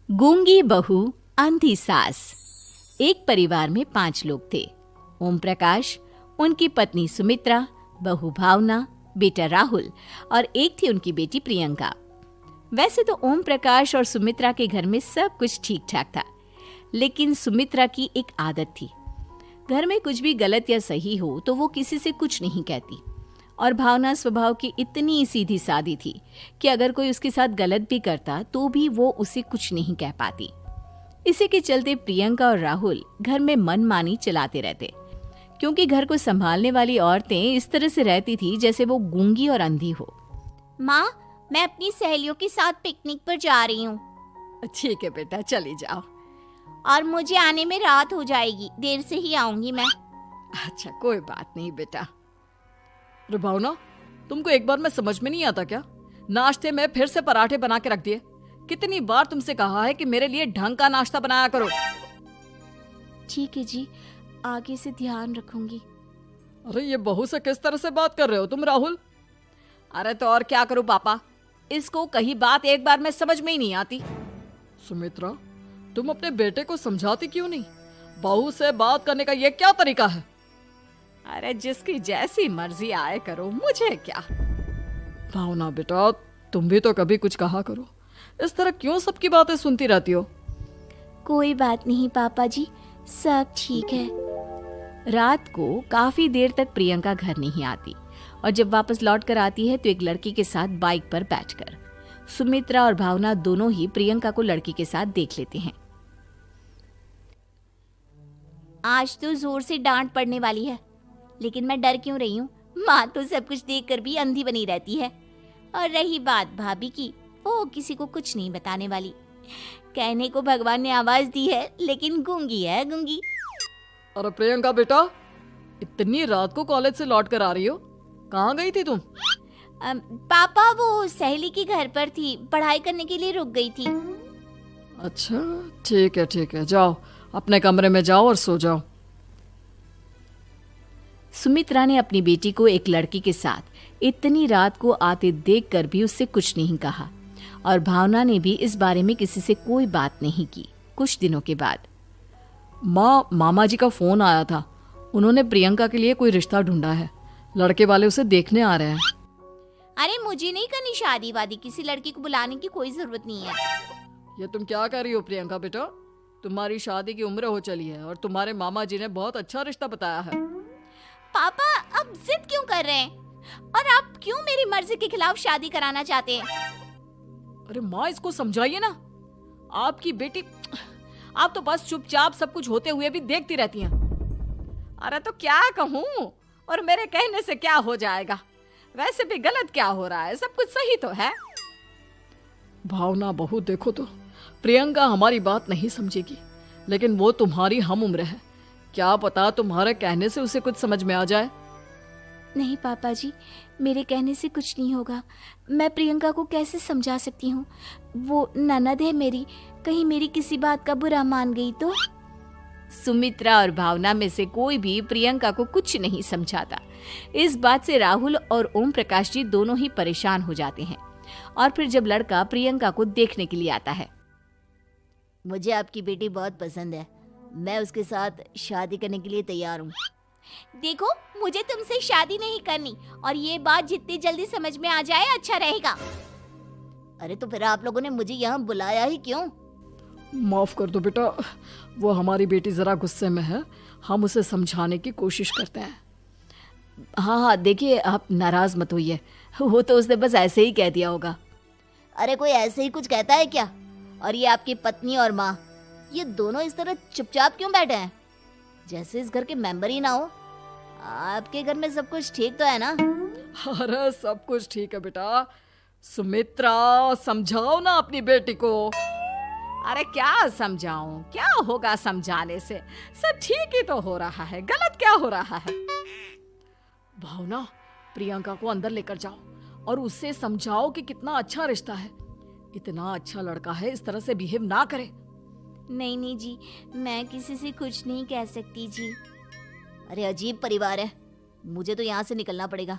गूंगी बहू अंधी सास। एक परिवार में 5 लोग थे। ओम प्रकाश, उनकी पत्नी सुमित्रा, बहू भावना, बेटा राहुल और एक थी उनकी बेटी प्रियंका। वैसे तो ओम प्रकाश और सुमित्रा के घर में सब कुछ ठीक ठाक था, लेकिन सुमित्रा की एक आदत थी। घर में कुछ भी गलत या सही हो तो वो किसी से कुछ नहीं कहती। और भावना स्वभाव की इतनी सीधी सादी थी कि अगर कोई उसके साथ गलत भी करता तो भी वो उसे कुछ नहीं कह पाती। इसी के चलते प्रियंका और राहुल घर में मनमानी चलाते रहते, क्योंकि घर को संभालने वाली औरतें इस तरह से रहती थी जैसे वो गूंगी और अंधी हो। माँ, मैं अपनी सहेलियों के साथ पिकनिक पर जा रही हूँ। ठीक है बेटा, चली जाओ। और मुझे आने में रात हो जाएगी, देर से ही आऊंगी मैं। अच्छा, कोई बात नहीं बेटा। अरे भावना, तुमको एक बार में समझ में नहीं आता क्या? नाश्ते में फिर से पराठे बना के रख दिए। कितनी बार तुमसे कहा है कि मेरे लिए ढंग का नाश्ता बनाया करो। ठीक है जी, आगे से ध्यान रखूंगी। अरे ये बहू से किस तरह से बात कर रहे हो तुम राहुल? अरे तो और क्या करूं पापा, इसको कही बात एक बार में समझ में ही नहीं आती। सुमित्रा, तुम अपने बेटे को समझाती क्यों नहीं? बहू से बात करने का ये क्या तरीका है? अरे जिसकी जैसी मर्जी आए करो, मुझे क्या। भावना बेटा, तुम भी तो कभी कुछ कहा करो। इस तरह क्यों सबकी बातें सुनती रहती हो? कोई बात नहीं पापा जी, सब ठीक है। रात को काफी देर तक प्रियंका घर नहीं आती और जब वापस लौट कर आती है तो एक लड़की के साथ बाइक पर बैठकर सुमित्रा और भावना दोनों ही प्रियंका को लड़की के साथ देख लेते हैं। आज तो जोर से डांट पड़ने वाली है, लेकिन मैं डर क्यों रही हूँ? माँ तो सब कुछ देखकर भी अंधी बनी रहती है। और रही बात भाभी की, वो किसी को कुछ नहीं बताने वाली। कहने को भगवान ने आवाज दी है, लेकिन गूंगी है गूंगी। अरे प्रियंका बेटा, इतनी रात को कॉलेज से लौट कर आ रही हो? कहाँ गई थी तुम? पापा, वो सहेली के घर पर थी, पढ़ाई करने के लिए रुक गई थी। अच्छा, ठीक है, जाओ अपने कमरे में जाओ और सो जाओ। सुमित्रा ने अपनी बेटी को एक लड़की के साथ इतनी रात को आते देखकर भी उससे कुछ नहीं कहा और भावना ने भी इस बारे में किसी से कोई बात नहीं की। कुछ दिनों के बाद मामा जी का फोन आया था। उन्होंने प्रियंका के लिए कोई रिश्ता ढूंढा है। लड़के वाले उसे देखने आ रहे हैं। अरे मुझे नहीं करनी शादी वादी, किसी लड़की को बुलाने की कोई जरूरत नहीं है। ये तुम क्या कर रही हो प्रियंका बेटा? तुम्हारी शादी की उम्र हो चली है और तुम्हारे मामा जी ने बहुत अच्छा रिश्ता बताया है। पापा, अब जिद क्यों कर रहे हैं? और आप क्यों मेरी मर्जी के खिलाफ शादी कराना चाहते हैं? अरे माँ, इसको समझाइए ना। आपकी बेटी, आप तो बस चुपचाप सब कुछ होते हुए भी देखती रहती हैं। अरे तो क्या कहूँ, और मेरे कहने से क्या हो जाएगा? वैसे भी गलत क्या हो रहा है, सब कुछ सही तो है। भावना बहू, देखो तो प्रियंका हमारी बात नहीं समझेगी, लेकिन वो तुम्हारी हम उम्र है। क्या पता तुम्हारे कहने से उसे कुछ समझ में आ जाए। नहीं पापा जी, मेरे कहने से कुछ नहीं होगा। मैं प्रियंका को कैसे समझा सकती हूँ? वो ननद है मेरी, कहीं मेरी किसी बात का बुरा मान गई तो? सुमित्रा और भावना में से कोई भी प्रियंका को कुछ नहीं समझाता। इस बात से राहुल और ओम प्रकाश जी दोनों ही परेशान हो जाते हैं। और फिर जब लड़का प्रियंका को देखने के लिए आता है, मुझे आपकी बेटी बहुत पसंद है, मैं उसके साथ शादी करने के लिए तैयार हूँ। देखो, मुझे तुमसे शादी नहीं करनी, और ये बात जितनी जल्दी समझ में आ जाए अच्छा रहेगा। अरे तो फिर आप लोगों ने मुझे यहाँ बुलाया ही क्यों? माफ कर दो बेटा, वो हमारी बेटी जरा गुस्से में है, हम उसे समझाने की कोशिश करते हैं। हाँ, देखिए आप नाराज मत होइए, वो तो उसने बस ऐसे ही कह दिया होगा। अरे कोई ऐसे ही कुछ कहता है क्या? और ये आपकी पत्नी और माँ, ये दोनों इस तरह चुपचाप क्यों बैठे हैं, जैसे इस घर के मेंबर ही ना हो? आपके घर में सब कुछ ठीक तो है ना? अरे सब कुछ ठीक है बेटा। सुमित्रा, समझाओ ना अपनी बेटी को। अरे क्या समझाऊं, क्या होगा समझाने से? सब ठीक ही तो हो रहा है, गलत क्या हो रहा है? भावना, प्रियंका को अंदर लेकर जाओ और उससे समझाओ कि कितना अच्छा रिश्ता है। इतना अच्छा लड़का है, इस तरह से बिहेव ना करे। नहीं जी, मैं किसी से कुछ नहीं कह सकती जी। अरे अजीब परिवार है, मुझे तो यहाँ से निकलना पड़ेगा।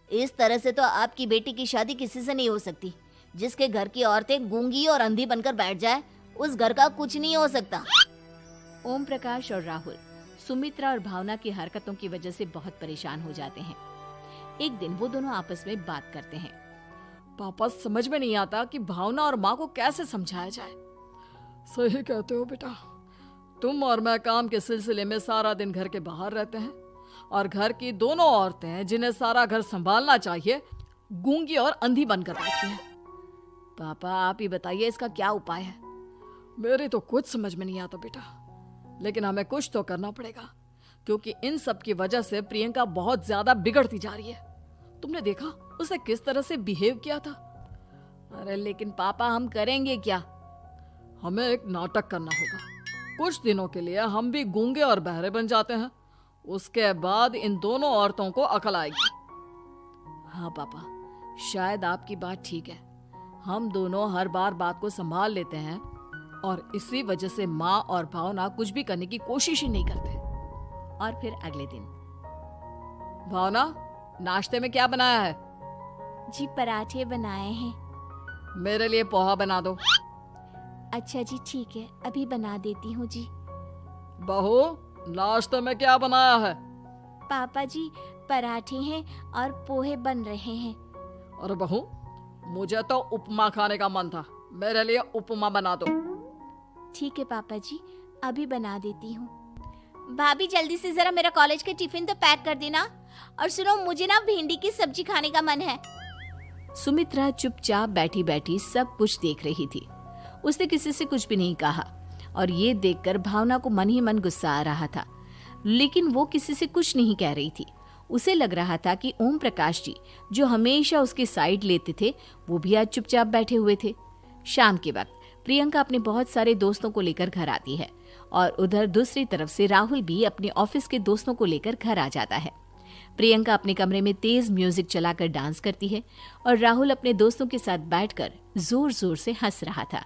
इस तरह से तो आपकी बेटी की शादी किसी से नहीं हो सकती। जिसके घर की औरतें गूंगी और अंधी बनकर बैठ जाए, उस घर का कुछ नहीं हो सकता। ओम प्रकाश और राहुल सुमित्रा और भावना की हरकतों की वजह से बहुत परेशान हो जाते हैं। एक दिन वो दोनों आपस में बात करते हैं। पापा, समझ में नहीं आता कि भावना और माँ को कैसे समझाया जाए। सही कहते हो बेटा, तुम और मैं काम के सिलसिले में सारा दिन घर के बाहर रहते हैं और घर की दोनों औरतें जिन्हें सारा घर संभालना चाहिए गूंगी और अंधी बनकर बैठी हैं। पापा आप ही बताइए इसका क्या उपाय है। मेरी तो कुछ समझ में नहीं आता बेटा, लेकिन हमें कुछ तो करना पड़ेगा क्योंकि इन सब की वजह से प्रियंका बहुत ज्यादा बिगड़ती जा रही है। तुमने देखा उसे किस तरह से बिहेव किया था। अरे लेकिन पापा हम करेंगे क्या? हमें एक नाटक करना होगा। कुछ दिनों के लिए हम भी गूंगे और बहरे बन जाते हैं, उसके बाद इन दोनों औरतों को अकल आएगी। हाँ पापा, शायद आपकी बात ठीक है। हम दोनों हर बार बात को संभाल लेते हैं और इसी वजह से माँ और भावना कुछ भी करने की कोशिश ही नहीं करते। और फिर अगले दिन, भावना, नाश्ते में क्या बनाया है? जी पराठे बनाए हैं। मेरे लिए पोहा बना दो। अच्छा जी ठीक है, अभी बना देती हूँ जी। बहू, नाश्ते में क्या बनाया है? पापा जी पराठे हैं और पोहे बन रहे हैं। अरे बहू, मुझे तो उपमा खाने का मन था, मेरे लिए उपमा बना दो। ठीक है पापा जी, अभी बना देती हूँ। भाभी जल्दी से जरा मेरा कॉलेज का टिफिन तो पैक कर देना। और सुनो, मुझे ना भिंडी की सब्जी खाने का मन है। सुमित्रा चुपचाप बैठी बैठी सब कुछ देख रही थी। उसने किसी से कुछ भी नहीं कहा और ये देखकर भावना को मन ही मन गुस्सा आ रहा था, लेकिन वो किसी से कुछ नहीं कह रही थी। उसे लग रहा था कि ओम प्रकाश जी जो हमेशा उसकी साइड लेते थे वो भी आज चुपचाप बैठे हुए थे। शाम के वक्त प्रियंका अपने बहुत सारे दोस्तों को लेकर घर आती है और उधर दूसरी तरफ से राहुल भी अपने ऑफिस के दोस्तों को लेकर घर आ जाता है। प्रियंका अपने कमरे में तेज म्यूजिक चलाकर डांस करती है और राहुल अपने दोस्तों के साथ बैठकर जोर जोर से हंस रहा था।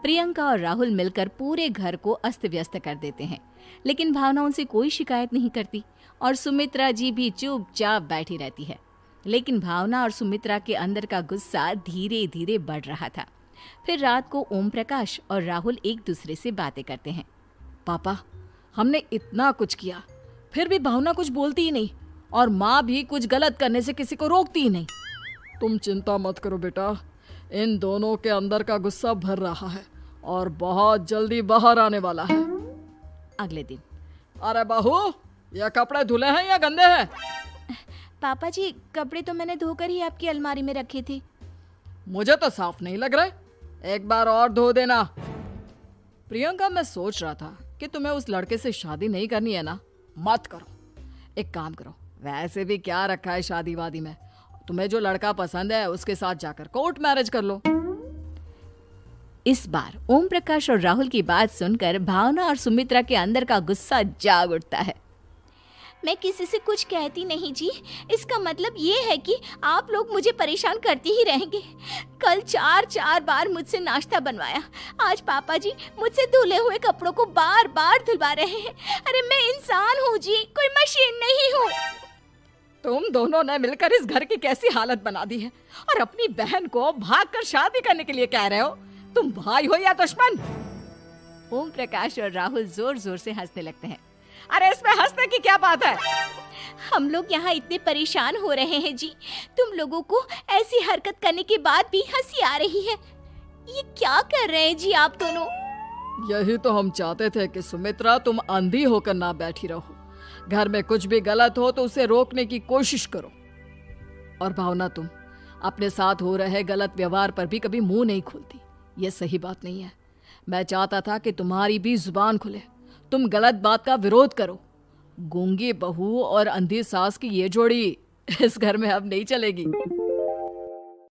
प्रियंका और राहुल मिलकर पूरे घर को अस्त व्यस्त कर देते हैं, लेकिन भावना उनसे कोई शिकायत नहीं करती और सुमित्रा जी भी चुपचाप बैठी रहती है। लेकिन भावना और सुमित्रा के अंदर का गुस्सा धीरे धीरे बढ़ रहा था। फिर रात को ओम प्रकाश और राहुल एक दूसरे से बातें करते हैं। पापा, हमने इतना कुछ किया फिर भी भावना कुछ बोलती ही नहीं और माँ भी कुछ गलत करने से किसी को रोकती ही नहीं। तुम चिंता मत करो बेटा, इन दोनों के अंदर का गुस्सा भर रहा है और बहुत जल्दी बाहर आने वाला है। अगले दिन, अरे बहू, ये कपड़े धुले हैं या गंदे हैं? पापा जी कपड़े तो मैंने धोकर ही आपकी अलमारी में रखे थे। मुझे तो साफ नहीं लग रहे, एक बार और धो देना। प्रियंका, मैं सोच रहा था कि तुम्हें उस लड़के से शादी नहीं करनी है ना, मत करो। एक काम करो, वैसे भी क्या रखा है शादी वादी में, तुम्हें जो लड़का पसंद है उसके साथ जाकर कोर्ट मैरिज कर लो। इस बार ओम प्रकाश और राहुल की बात सुनकर भावना और सुमित्रा के अंदर का गुस्सा जाग उठता है। मैं किसी से कुछ कहती नहीं जी, इसका मतलब ये है कि आप लोग मुझे परेशान करते ही रहेंगे। कल 4 बार मुझसे नाश्ता बनवाया, आज पापा जी मुझसे धुले हुए कपड़ों को बार बार धुलवा रहे हैं। अरे मैं इंसान हूँ जी, कोई मशीन नहीं हूँ। तुम दोनों ने मिलकर इस घर की कैसी हालत बना दी है और अपनी बहन को भागकर शादी करने के लिए कह रहे हो। तुम भाई हो या दुश्मन? ओम प्रकाश और राहुल जोर जोर से हंसने लगते हैं। अरे इसमें हंसने की क्या बात है? हम लोग यहाँ इतने परेशान हो रहे हैं जी, तुम लोगों को ऐसी हरकत करने के बाद भी हंसी आ रही है। ये क्या कर रहे हैं जी आप दोनों? यही तो हम चाहते थे कि सुमित्रा तुम अंधी होकर ना बैठी रहो। घर में कुछ भी गलत हो तो उसे रोकने की कोशिश करो। और भावना, तुम अपने साथ हो रहे गलत व्यवहार पर भी कभी मुंह नहीं खोलती, ये सही बात नहीं है। मैं चाहता था कि तुम्हारी भी जुबान खुले, तुम गलत बात का विरोध करो। गूंगी बहू और अंधी सास की ये जोड़ी इस घर में अब नहीं चलेगी।